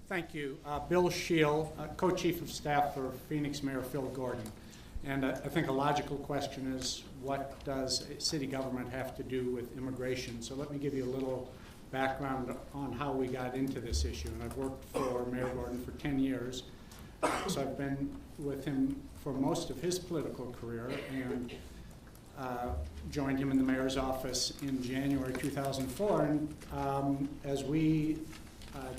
Thank you. Bill Sheel, Co-Chief of Staff for Phoenix Mayor Phil Gordon. And I think a logical question is, what does city government have to do with immigration? So let me give you a little background on how we got into this issue. And I've worked for Mayor Gordon for 10 years. So I've been with him for most of his political career, and joined him in the mayor's office in January 2004. And as we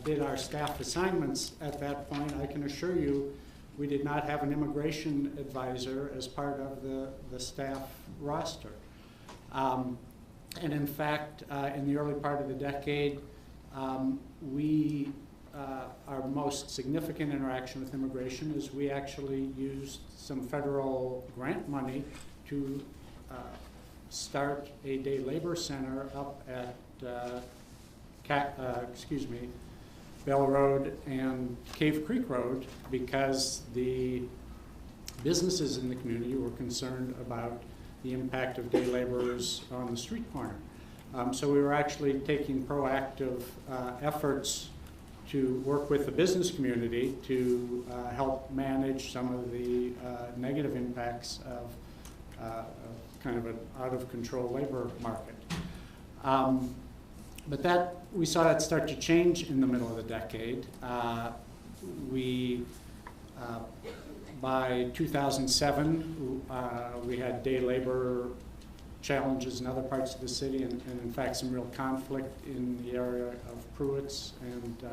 did our staff assignments at that point, I can assure you we did not have an immigration advisor as part of the staff roster. And in fact, in the early part of the decade, our most significant interaction with immigration is we actually used some federal grant money to start a day labor center up at Bell Road and Cave Creek Road, because the businesses in the community were concerned about the impact of day laborers on the street corner. So we were actually taking proactive efforts to work with the business community to help manage some of the negative impacts of kind of an out-of-control labor market. But we saw that start to change in the middle of the decade. By 2007, we had day labor challenges in other parts of the city, and in fact some real conflict in the area of Pruitt's and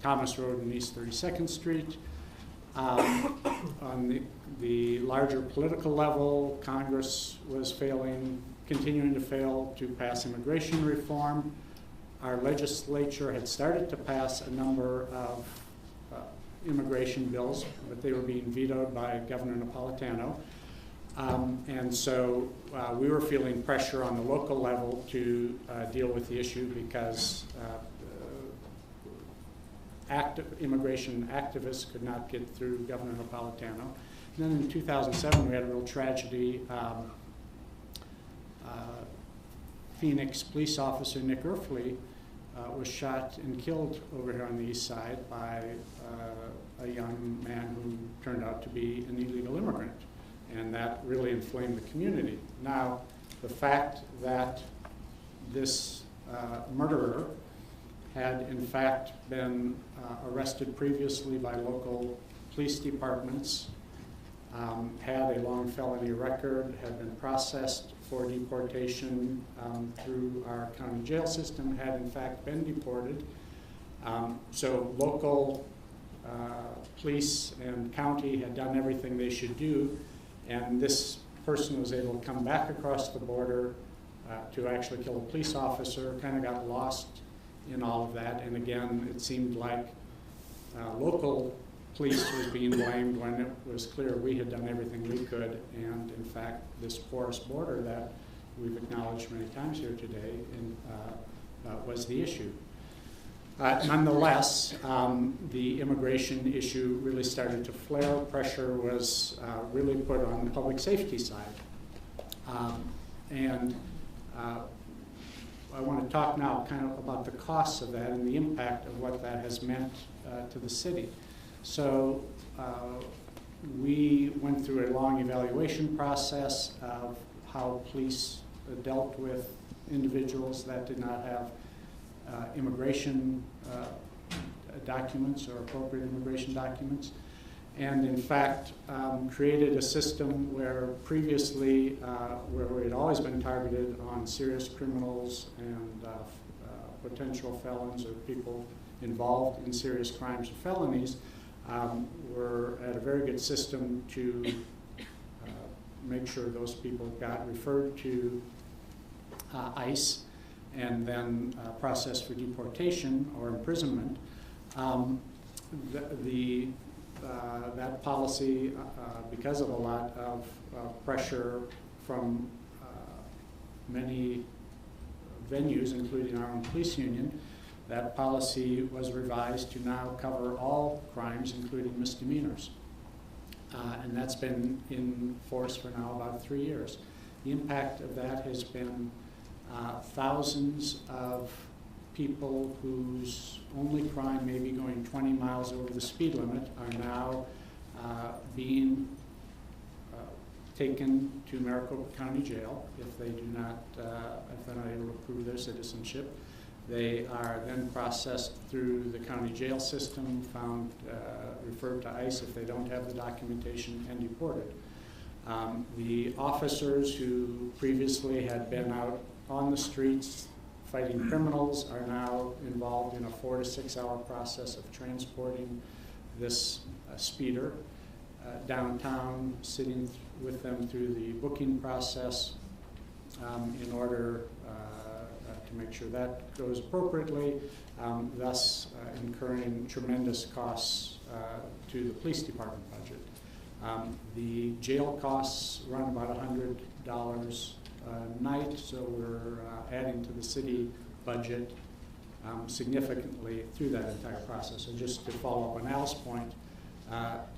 Thomas Road and East 32nd Street. On the larger political level, Congress was continuing to fail to pass immigration reform. Our legislature had started to pass a number of immigration bills, but they were being vetoed by Governor Napolitano. And so we were feeling pressure on the local level to deal with the issue, because immigration activists could not get through Governor Napolitano. And then in 2007, we had a real tragedy. Phoenix police officer Nick Erfley was shot and killed over here on the east side by a young man who turned out to be an illegal immigrant. And that really inflamed the community. Now, the fact that this murderer had in fact been arrested previously by local police departments, had a long felony record, had been processed for deportation through our county jail system, had in fact been deported. So local police and county had done everything they should do, and this person was able to come back across the border to actually kill a police officer, kind of got lost in all of that. And again, it seemed like local police was being blamed when it was clear we had done everything we could, and in fact this porous border that we've acknowledged many times here today was the issue. Nonetheless, the immigration issue really started to flare. Pressure was really put on the public safety side. I want to talk now kind of about the costs of that and the impact of what that has meant to the city. So we went through a long evaluation process of how police dealt with individuals that did not have immigration documents or appropriate immigration documents, and in fact created a system where previously, where we had always been targeted on serious criminals and potential felons or people involved in serious crimes or felonies, we're at a very good system to make sure those people got referred to ICE and then processed for deportation or imprisonment. That policy, because of a lot of pressure from many venues, including our own police union, that policy was revised to now cover all crimes, including misdemeanors. And that's been in force for now about 3 years. The impact of that has been thousands of people whose only crime may be going 20 miles over the speed limit are now being taken to Maricopa County Jail if they do not, if they're not able to prove their citizenship. They are then processed through the county jail system, found, referred to ICE if they don't have the documentation, and deported. The officers who previously had been out on the streets fighting criminals are now involved in a 4 to 6 hour process of transporting this speeder downtown, sitting with them through the booking process in order to make sure that goes appropriately, thus incurring tremendous costs to the police department budget. The jail costs run about $100 a night, so we're adding to the city budget significantly through that entire process. So just to follow up on Al's point,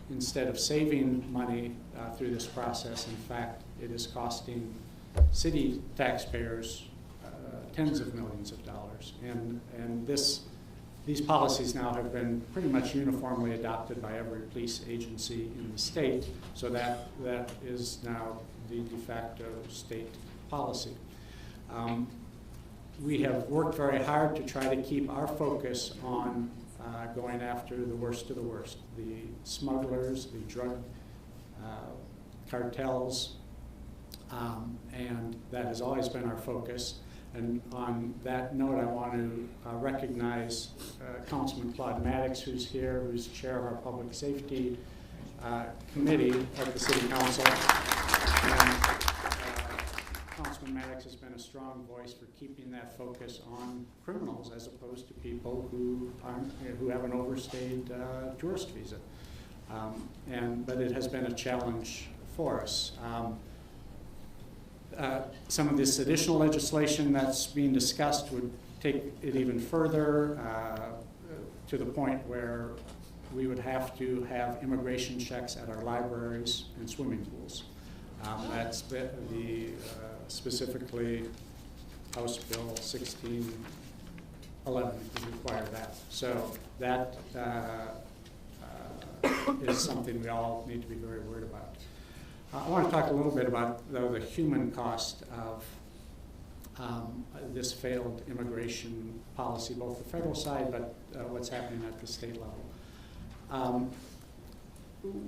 instead of saving money through this process, in fact, it is costing city taxpayers tens of millions of dollars. And these policies now have been pretty much uniformly adopted by every police agency in the state, so that is now the de facto state policy. We have worked very hard to try to keep our focus on going after the worst of the worst, the smugglers, the drug cartels, and that has always been our focus. And on that note, I want to recognize Councilman Claude Maddox, who's here, who's chair of our Public Safety Committee at the City Council. And Councilman Maddox has been a strong voice for keeping that focus on criminals as opposed to people who aren't, who have an overstayed tourist visa. But it has been a challenge for us. Some of this additional legislation that's being discussed would take it even further to the point where we would have to have immigration checks at our libraries and swimming pools. That's specifically House Bill 1611 would require that. So that is something we all need to be very worried about. I want to talk a little bit about, though, the human cost of this failed immigration policy, both the federal side, but what's happening at the state level.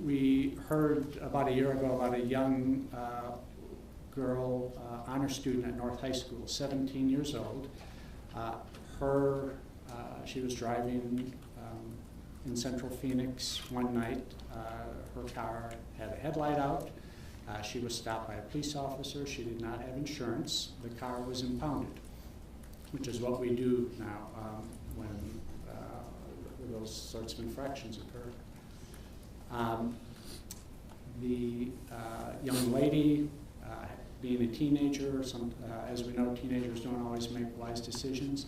We heard about a year ago about a young girl, honor student at North High School, 17 years old. She was driving in Central Phoenix one night. Her car had a headlight out. She was stopped by a police officer. She did not have insurance. The car was impounded, which is what we do now when those sorts of infractions occur. The young lady, being a teenager, as we know, teenagers don't always make wise decisions.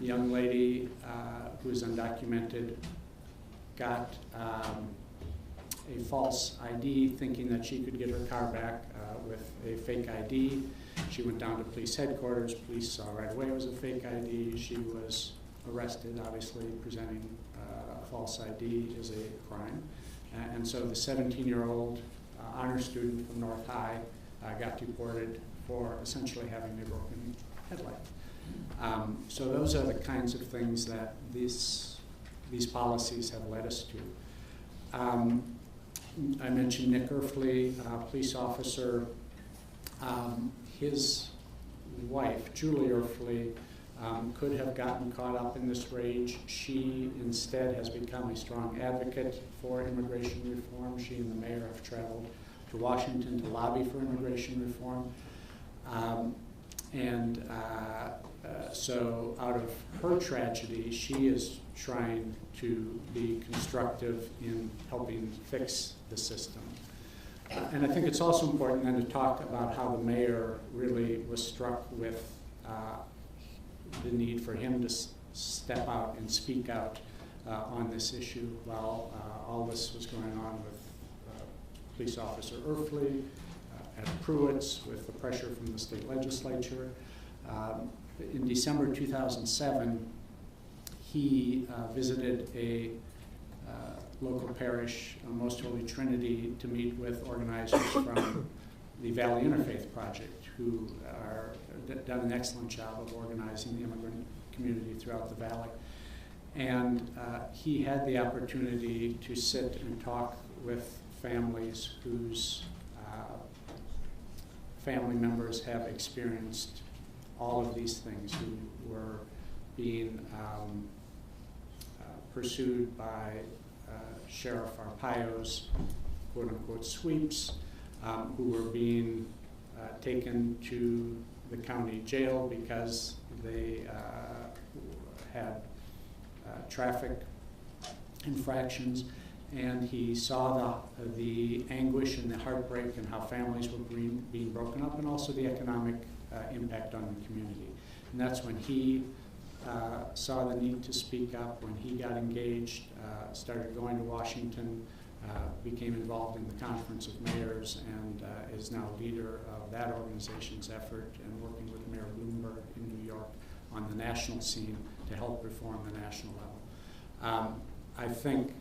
The young lady who is undocumented got a false ID, thinking that she could get her car back with a fake ID. She went down to police headquarters. Police saw right away it was a fake ID. She was arrested. Obviously, presenting a false ID is a crime. And so the 17-year-old honor student from North High got deported for essentially having a broken headlight. So those are the kinds of things that these policies have led us to. I mentioned Nick Erfley, police officer. His wife, Julie Erfley, could have gotten caught up in this rage. She instead has become a strong advocate for immigration reform. She and the mayor have traveled to Washington to lobby for immigration reform. So out of her tragedy, she is trying to be constructive in helping fix the system. And I think it's also important then to talk about how the mayor really was struck with the need for him to step out and speak out on this issue while all this was going on with police officer Erfley, at Pruitt's, with the pressure from the state legislature. In December 2007, he visited a local parish, Most Holy Trinity, to meet with organizers from the Valley Interfaith Project, who are done an excellent job of organizing the immigrant community throughout the valley. And he had the opportunity to sit and talk with families whose family members have experienced all of these things, who were being pursued by Sheriff Arpaio's quote-unquote sweeps, who were being taken to the county jail because they had traffic infractions. And he saw the anguish and the heartbreak and how families were being broken up, and also the economic impact on the community. And that's when he saw the need to speak up, when he got engaged, started going to Washington, became involved in the Conference of Mayors, and is now leader of that organization's effort and working with Mayor Bloomberg in New York on the national scene to help reform the national level. I think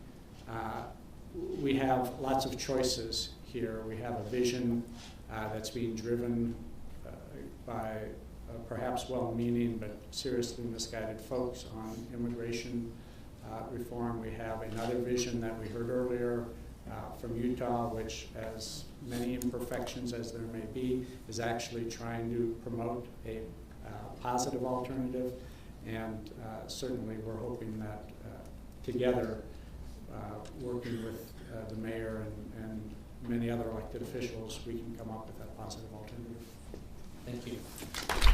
we have lots of choices here. We have a vision that's being driven by perhaps well-meaning but seriously misguided folks on immigration reform. We have another vision that we heard earlier from Utah, which, as many imperfections as there may be, is actually trying to promote a positive alternative. And certainly we're hoping that together, working with the mayor and many other elected officials, we can come up with that positive alternative. Thank you.